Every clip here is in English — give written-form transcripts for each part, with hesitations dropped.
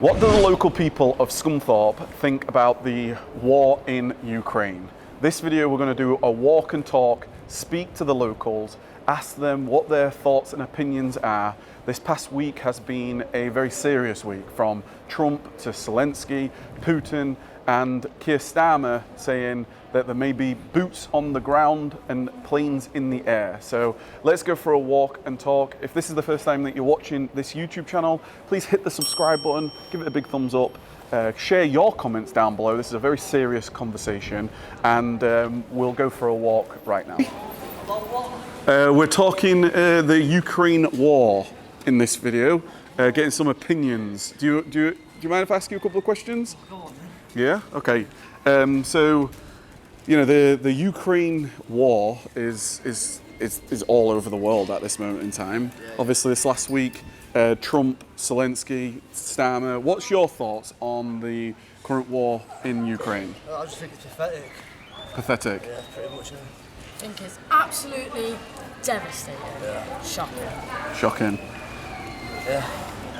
What do the local people of Scunthorpe think about the war in Ukraine? This video we're going to do a walk and talk, speak to the locals, ask them what their thoughts and opinions are. This past week has been a very serious week, from Trump to Zelensky, Putin and Keir Starmer saying that there may be boots on the ground and planes in the air. So let's go for a walk and talk. If this is the first time that you're watching this YouTube channel, please hit the subscribe button, give it a big thumbs up, share your comments down below. This is a very serious conversation, and we'll go for a walk right now. We're talking the Ukraine war in this video, getting some opinions. Do you mind if I ask you a couple of questions? Go on. Yeah. Okay. So, you know, the Ukraine war is all over the world at this moment in time. Yeah. Obviously, this last week, Trump, Zelensky, Starmer. What's your thoughts on the current war in Ukraine? I just think it's pathetic. Pathetic. Yeah, pretty much. Yeah. I think it's absolutely devastating. Yeah. Shocking. Shocking. Yeah.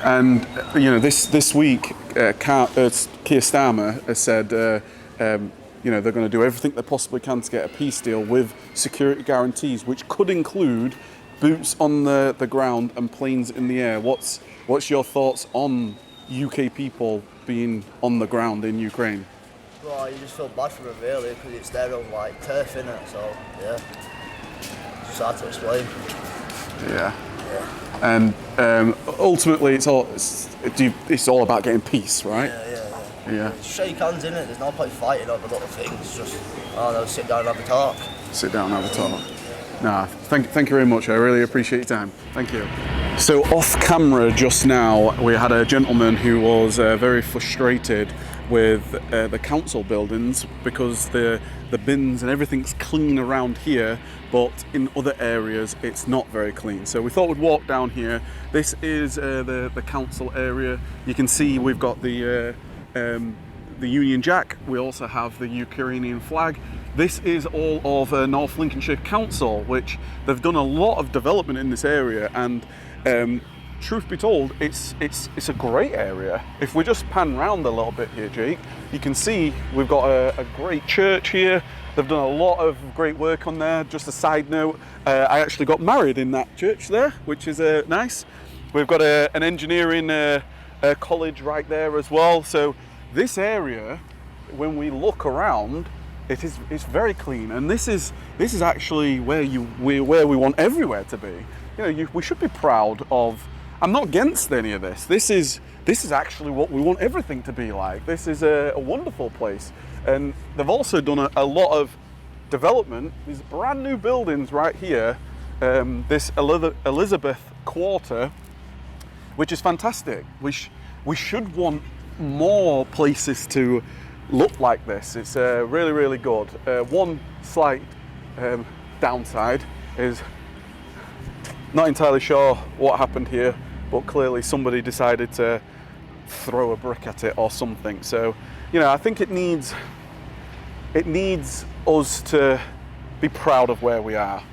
And you know, this week, Keir Starmer has said, you know, they're going to do everything they possibly can to get a peace deal with security guarantees, which could include boots on the ground and planes in the air. What's your thoughts on UK people being on the ground in Ukraine? Well, you just feel bad for them really, because it's their own like turf, innit? So yeah, it's just hard to explain. Yeah. Yeah. And ultimately, it's all about getting peace, right? Yeah. Just shake hands, innit? There's no point fighting over little things. Just sit down and have a talk. Sit down and have a talk. Nah, thank you very much. I really appreciate your time. Thank you. So off camera just now, we had a gentleman who was very frustrated with the council buildings because the bins and everything's clean around here, but in other areas it's not very clean. So we thought we'd walk down here. This is the council area. You can see we've got the Union Jack. We also have the Ukrainian flag. This is all of North Lincolnshire Council, which they've done a lot of development in this area, and truth be told, it's a great area. If we just pan round a little bit here, Jake, you can see we've got a great church here. They've done a lot of great work on there. Just a side note, I actually got married in that church there, which is nice. We've got an engineering college right there as well. So this area, when we look around, it's very clean, and this is actually where we want everywhere to be. You know, we should be proud of. I'm not against any of this. This is actually what we want everything to be like. This is a wonderful place, and they've also done a lot of development. These brand new buildings right here. This Elizabeth Quarter, which is fantastic. We should want more places to look like this. It's really, really good. One slight downside is not entirely sure what happened here, but clearly somebody decided to throw a brick at it or something. So, you know, I think it needs us to be proud of where we are.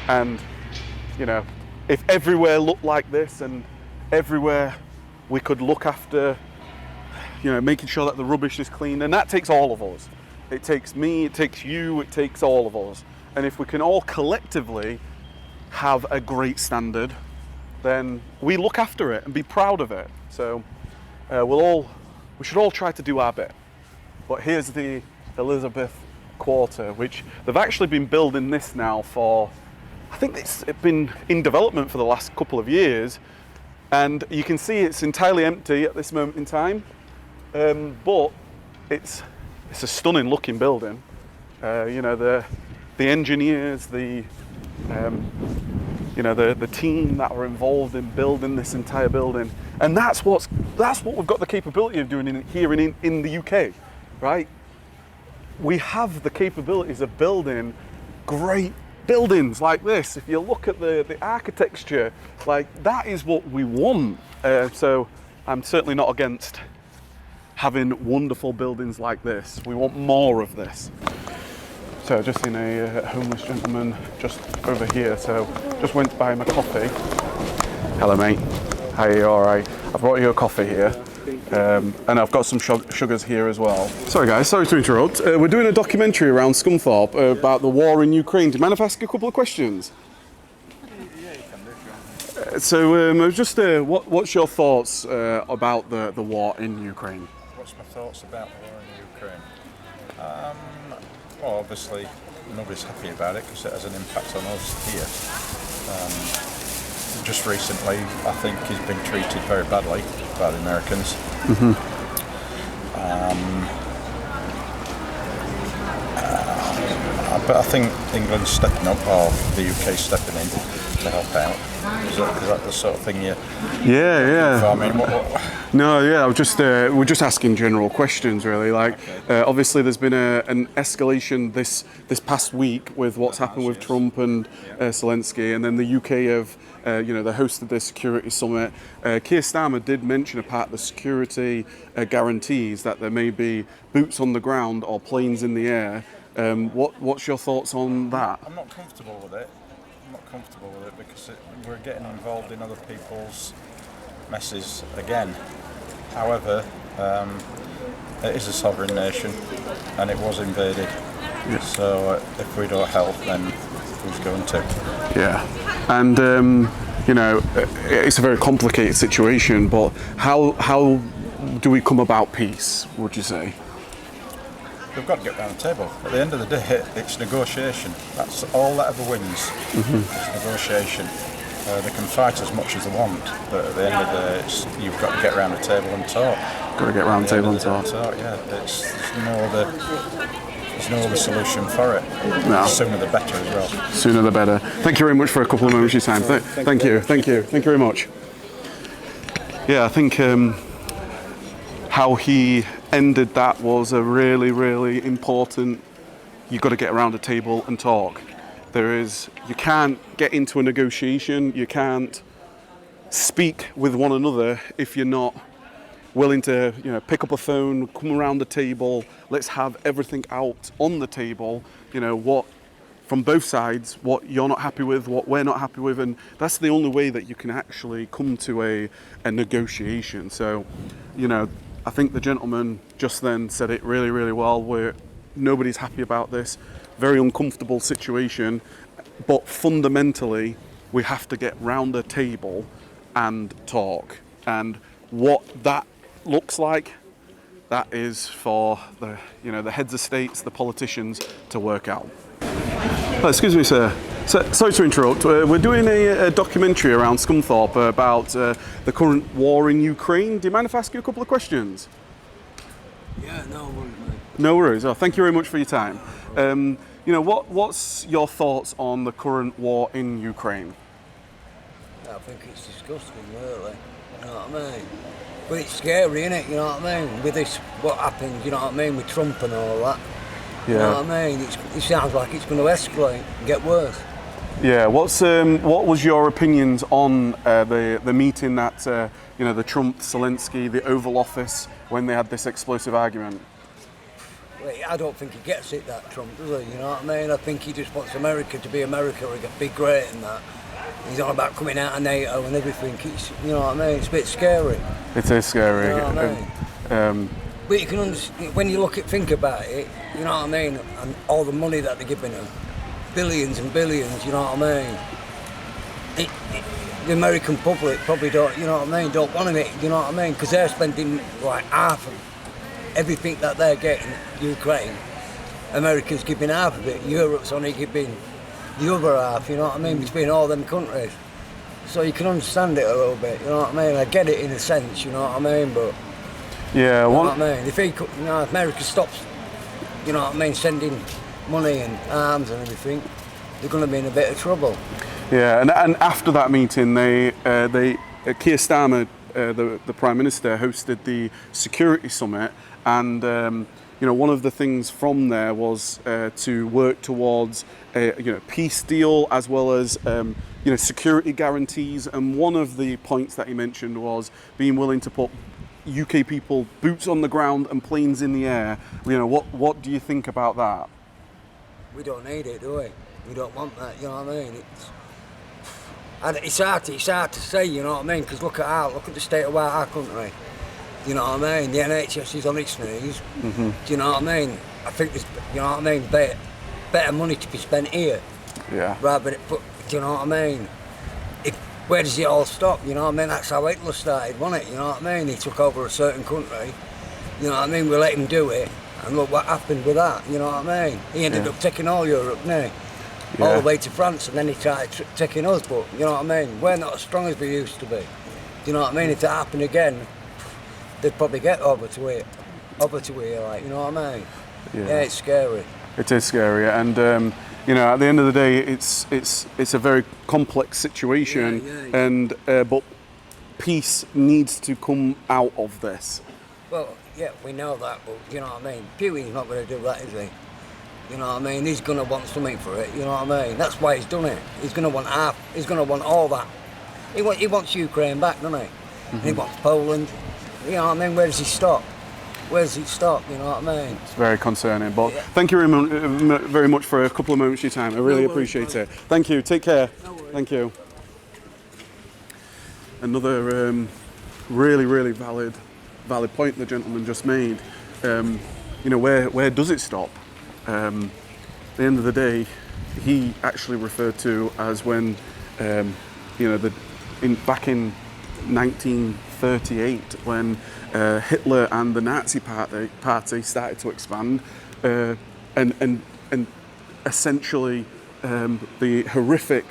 And, you know, if everywhere looked like this and everywhere we could look after, you know, making sure that the rubbish is clean, and that takes all of us. It takes me, it takes you, it takes all of us. And if we can all collectively have a great standard, then we look after it and be proud of it. So we should all try to do our bit. But here's the Elizabeth Quarter, which they've actually been building this now for, I think it's been in development for the last couple of years. And you can see it's entirely empty at this moment in time. But it's a stunning looking building. You know, the engineers, you know, the team that were involved in building this entire building, and that's what we've got the capability of doing here in the UK, right? We have the capabilities of building great buildings like this. If you look at the architecture, like that is what we want. So I'm certainly not against having wonderful buildings like this. We want more of this. So just seen a homeless gentleman just over here, so just went to buy him a coffee. Hello mate, how are you? All right. I've brought you a coffee here, and I've got some sugars here as well. Sorry guys, sorry to interrupt. We're doing a documentary around Scunthorpe about the war in Ukraine. Do you mind if I ask you a couple of questions? Yeah, you can do. So just what's your thoughts about the war in Ukraine? What's my thoughts about the war in Ukraine? Well, obviously nobody's happy about it because it has an impact on us here. Just recently, I think he's been treated very badly by the Americans. But I think England's stepping up, or the UK's stepping in to help out. Is that the sort of thing you? Yeah. I mean, what? No, yeah. I was just we're just asking general questions, really. Like, obviously, there's been an escalation this past week with what's happened with Trump and Zelensky, and then the UK have, they hosted their security summit. Keir Starmer did mention a part of the security guarantees that there may be boots on the ground or planes in the air. What's your thoughts on that? I'm not comfortable with it. Because we're getting involved in other people's messes again. However, it is a sovereign nation and it was invaded. Yeah. So if we don't help, then who's going to? Yeah, and it's a very complicated situation. But how do we come about peace? Would you say? We've got to get round the table. At the end of the day, it's negotiation. That's all that ever wins. It's negotiation. They can fight as much as they want, but at the end of the day, you've got to get round the table and talk. Got to get round the table and talk. Yeah, there's no other solution for it. No. The sooner the better as well. Sooner the better. Thank you very much for a couple of moments of your time. Thank you very much. Yeah, I think how he ended that was a really, really important. You've got to get around a table and talk. You can't get into a negotiation, you can't speak with one another if you're not willing to, pick up a phone, come around the table, let's have everything out on the table, what from both sides, what you're not happy with, what we're not happy with, and that's the only way that you can actually come to a negotiation. So, I think the gentleman just then said it really, really well. Nobody's happy about this, very uncomfortable situation, but fundamentally we have to get round a table and talk. And what that looks like, that is for the heads of states, the politicians to work out. Excuse me, sir. Sorry to interrupt. We're doing a documentary around Scunthorpe about the current war in Ukraine. Do you mind if I ask you a couple of questions? Yeah, no worries, mate. No worries. Oh, thank you very much for your time. What's your thoughts on the current war in Ukraine? I think it's disgusting, really. You know what I mean? But it's scary, innit? You know what I mean? With this, what happened, you know what I mean, with Trump and all that. Yeah. You know what I mean? It sounds like it's going to escalate and get worse. Yeah. What was your opinions on the meeting that the Trump, Zelensky, the Oval Office, when they had this explosive argument? Well, I don't think he gets it, that Trump, does he? You know what I mean? I think he just wants America to be America or be great and that. He's on about coming out of NATO and everything. You know what I mean? It's a bit scary. It is scary. You know what I mean? But you can understand, when you think about it, you know what I mean, and all the money that they're giving them, billions and billions, you know what I mean? The American public probably don't, you know what I mean, don't want it, you know what I mean, because they're spending like half of everything that they're getting, Ukraine. Americans giving half of it, Europe's only giving the other half, you know what I mean, between all them countries. So you can understand it a little bit, you know what I mean? I get it in a sense, you know what I mean, but... Yeah, you know what I mean? If America stops, you know what I mean, sending money and arms and everything, they're going to be in a bit of trouble. Yeah, and after that meeting, Keir Starmer, the Prime Minister, hosted the security summit, and one of the things from there was to work towards a peace deal as well as security guarantees. And one of the points that he mentioned was being willing to put UK people boots on the ground and planes in the air. What do you think about that? We don't need it, do we? We don't want that, you know what I mean? And it's hard to say, you know what I mean? Because look at the state of our country. You know what I mean? The NHS is on its knees. Do you know what I mean? I think there's, you know what I mean, better money to be spent here. Yeah. Rather than, but do you know what I mean? Where does it all stop? You know what I mean? That's how Hitler started, wasn't it? You know what I mean? He took over a certain country. You know what I mean? We let him do it, and look what happened with that. You know what I mean? He ended up taking all Europe, didn't he? All the way to France, and then he tried taking us. But you know what I mean? We're not as strong as we used to be. Do you know what I mean? If that happened again, they'd probably get over to here, like, you know what I mean? Yeah, it's scary. It is scary, and you know, at the end of the day, it's a very complex situation, and but peace needs to come out of this. Well, yeah, we know that, but you know what I mean? Putin's not going to do that, is he? You know what I mean? He's going to want something for it, you know what I mean? That's why he's done it. He's going to want he's going to want all that. He wants Ukraine back, doesn't he? And he wants Poland. You know what I mean? Where does he stop? Where does it stop? You know what I mean? It's very concerning, but thank you very much for a couple of moments of your time. I really appreciate it. Thank you. Take care. Thank you. Another really valid point the gentleman just made. You know, where does it stop? At the end of the day, he actually referred to as when you know, back in 1938, when Hitler and the Nazi party started to expand, and essentially the horrific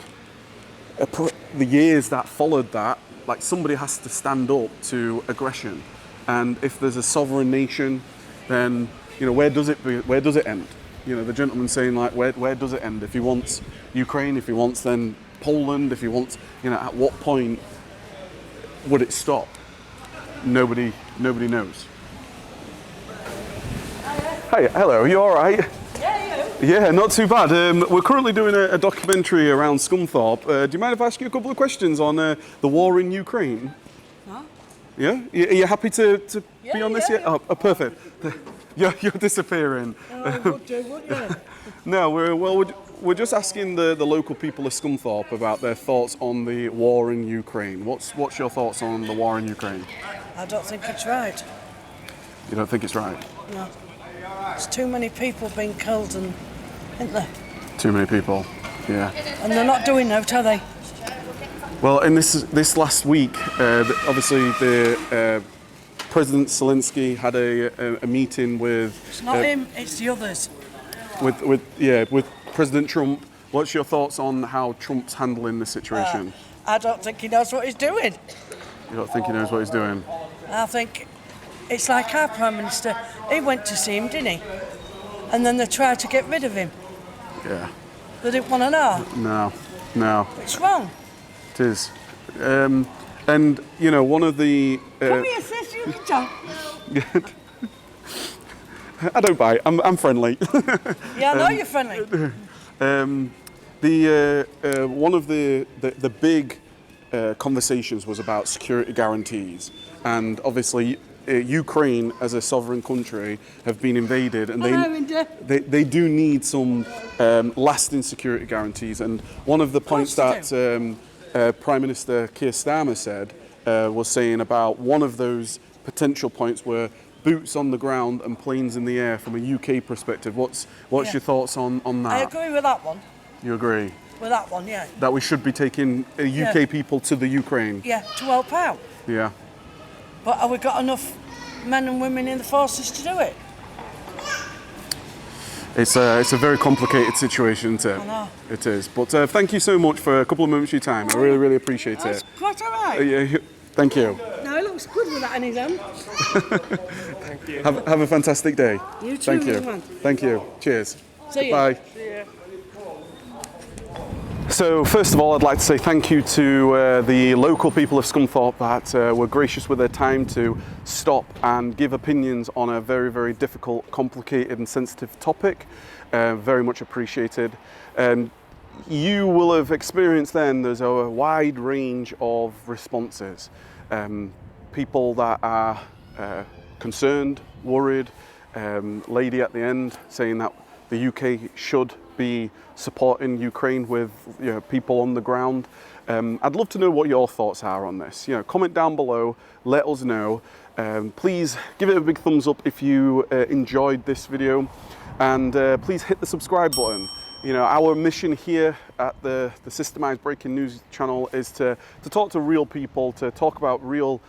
the years that followed that, like, somebody has to stand up to aggression, and if there's a sovereign nation, then, you know, where does it end? You know, the gentleman saying, like, where does it end? If he wants Ukraine, if he wants then Poland, if he wants, you know, at what point would it stop? Nobody knows. Hey, hello, are you all right? Yeah, Yeah, not too bad. We're currently doing a documentary around Scunthorpe. Do you mind if I ask you a couple of questions on the war in Ukraine? No. Yeah? Are you happy to be on this? Yeah. Oh, perfect. You're disappearing. I would do, wouldn't you? No, we're just asking the local people of Scunthorpe about their thoughts on the war in Ukraine. What's your thoughts on the war in Ukraine? I don't think it's right. You don't think it's right? No. There's too many people being killed, and isn't there? Too many people, yeah. And they're not doing that, are they? Well, in this last week, obviously the President Zelensky had a meeting with. It's not him, it's the others. With President Trump. What's your thoughts on how Trump's handling the situation? I don't think he knows what he's doing. You don't think he knows what he's doing? I think it's like our Prime Minister. He went to see him, didn't he? And then they tried to get rid of him. Yeah. They didn't want to know. No. It's wrong. It is. And, you know, one of the... Come here, sis, you can talk. I don't bite. I'm friendly. Yeah, I know you're friendly. One of the big conversations was about security guarantees, and obviously Ukraine as a sovereign country have been invaded, and they do need some lasting security guarantees. And one of the points that Prime Minister Keir Starmer said was saying about one of those potential points were boots on the ground and planes in the air from a UK perspective. What's your thoughts on that? I agree with that one. You agree? With that one, yeah. That we should be taking UK people to the Ukraine? Yeah, to help out. Yeah. But have we got enough men and women in the forces to do it? It's a very complicated situation, isn't it? I know. It is. But thank you so much for a couple of moments of your time. I really appreciate it. That's quite all right. Yeah, thank you. No, he looks good with that in his hand. Thank you. Have a fantastic day. You too, Thank you. man. Thank you. Cheers. See you. Bye. See ya. So first of all, I'd like to say thank you to the local people of Scunthorpe that were gracious with their time to stop and give opinions on a very difficult, complicated and sensitive topic. Very much appreciated. You will have experienced then there's a wide range of responses. People that are concerned, worried, lady at the end saying that the UK should be supporting Ukraine with people on the ground. I'd love to know what your thoughts are on this. Comment down below, let us know. Please give it a big thumbs up if you enjoyed this video, and please hit the subscribe button. Our mission here at the Systemized Breaking News channel is to talk to real people, to talk about real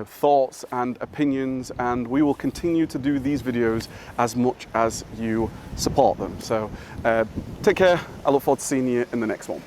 thoughts and opinions, and we will continue to do these videos as much as you support them. So take care. I look forward to seeing you in the next one.